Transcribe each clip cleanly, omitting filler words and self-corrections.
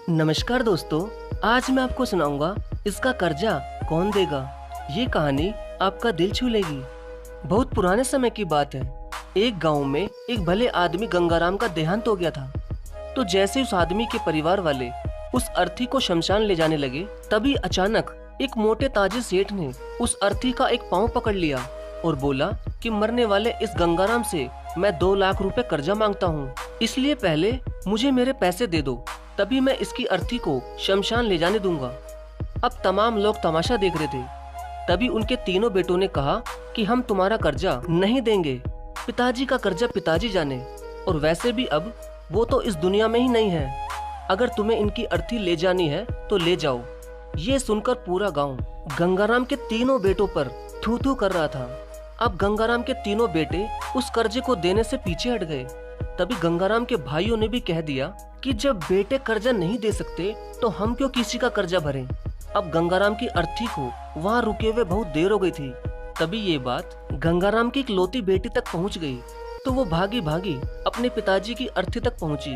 नमस्कार दोस्तों, आज मैं आपको सुनाऊंगा इसका कर्जा कौन देगा। ये कहानी आपका दिल छू लेगी। बहुत पुराने समय की बात है। एक गांव में एक भले आदमी गंगाराम का देहांत हो गया था। तो जैसे उस आदमी के परिवार वाले उस अर्थी को शमशान ले जाने लगे, तभी अचानक एक मोटे ताजिर सेठ ने उस अर्थी का एक पांव पकड़ लिया और बोला कि मरने वाले इस गंगाराम से मैं 2 लाख रुपए कर्जा मांगता हूँ, इसलिए पहले मुझे मेरे पैसे दे दो, तभी मैं इसकी अर्थी को शमशान ले जाने दूंगा। अब तमाम लोग तमाशा देख रहे थे। तभी उनके तीनों बेटों ने कहा कि हम तुम्हारा कर्जा नहीं देंगे। पिताजी का कर्जा पिताजी जाने, और वैसे भी अब वो तो इस दुनिया में ही नहीं है। अगर तुम्हें इनकी अर्थी ले जानी है तो ले जाओ। ये सुनकर पूरा गांव गंगाराम के तीनों बेटों पर थू थू कर रहा था। अब गंगाराम के तीनों बेटे उस कर्जे को देने से पीछे हट गए। तभी गंगाराम के भाइयों ने भी कह दिया कि जब बेटे कर्जा नहीं दे सकते तो हम क्यों किसी का कर्जा भरें। अब गंगाराम की अर्थी को वहाँ रुके हुए बहुत देर हो गई थी। तभी ये बात गंगाराम की इकलौती बेटी तक पहुँच गई। तो वो भागी भागी अपने पिताजी की अर्थी तक पहुँची।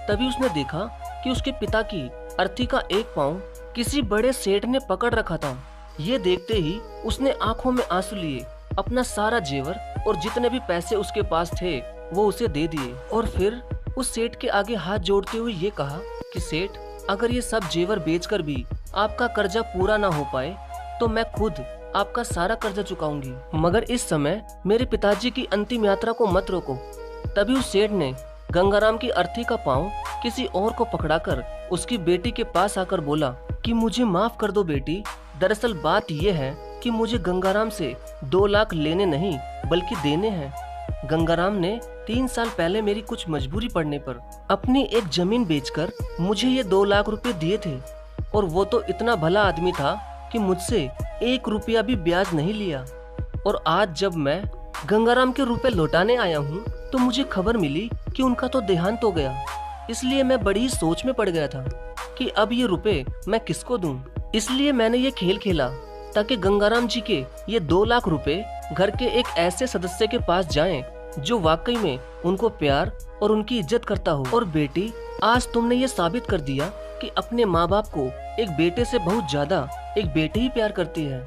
तभी उसने देखा कि उसके पिता की अर्थी का एक पाँव किसी बड़े सेठ ने पकड़ रखा था। ये देखते ही उसने आंखों में आंसू लिए, अपना सारा जेवर और जितने भी पैसे उसके पास थे वो उसे दे दिए, और फिर उस सेठ के आगे हाथ जोड़ते हुए ये कहा कि सेठ, अगर ये सब जेवर बेचकर भी आपका कर्जा पूरा ना हो पाए तो मैं खुद आपका सारा कर्जा चुकाऊंगी, मगर इस समय मेरे पिताजी की अंतिम यात्रा को मत रोको। तभी उस सेठ ने गंगाराम की अर्थी का पाँव किसी और को पकड़ाकर उसकी बेटी के पास आकर बोला कि मुझे माफ कर दो बेटी, दरअसल बात यह है कि मुझे गंगाराम से 2 लाख लेने नहीं बल्कि देने हैं। गंगाराम ने 3 साल पहले मेरी कुछ मजबूरी पड़ने पर अपनी एक जमीन बेचकर मुझे ये 2 लाख रुपए दिए थे, और वो तो इतना भला आदमी था कि मुझसे 1 रुपया भी ब्याज नहीं लिया। और आज जब मैं गंगाराम के रुपए लौटाने आया हूँ तो मुझे खबर मिली कि उनका तो देहांत हो गया। इसलिए मैं बड़ी सोच में पड़ गया था कि अब ये रुपए मैं किसको दूं। इसलिए मैंने ये खेल खेला ताकि गंगाराम जी के ये 2 लाख रुपए घर के एक ऐसे सदस्य के पास जाएं जो वाकई में उनको प्यार और उनकी इज्जत करता हो। और बेटी, आज तुमने ये साबित कर दिया कि अपने माँ बाप को एक बेटे से बहुत ज्यादा एक बेटी ही प्यार करती है।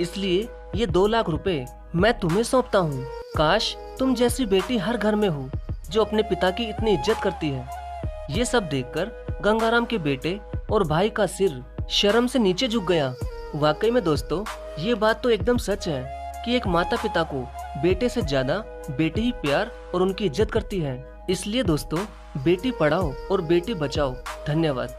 इसलिए ये 2 लाख रुपए मैं तुम्हें सौंपता हूँ। काश तुम जैसी बेटी हर घर में हो जो अपने पिता की इतनी इज्जत करती है। ये सब देखकर गंगाराम के बेटे और भाई का सिर शर्म से नीचे झुक गया। वाकई में दोस्तों, ये बात तो एकदम सच है कि एक माता पिता को बेटे से ज्यादा बेटी ही प्यार और उनकी इज्जत करती है। इसलिए दोस्तों, बेटी पढ़ाओ और बेटी बचाओ। धन्यवाद।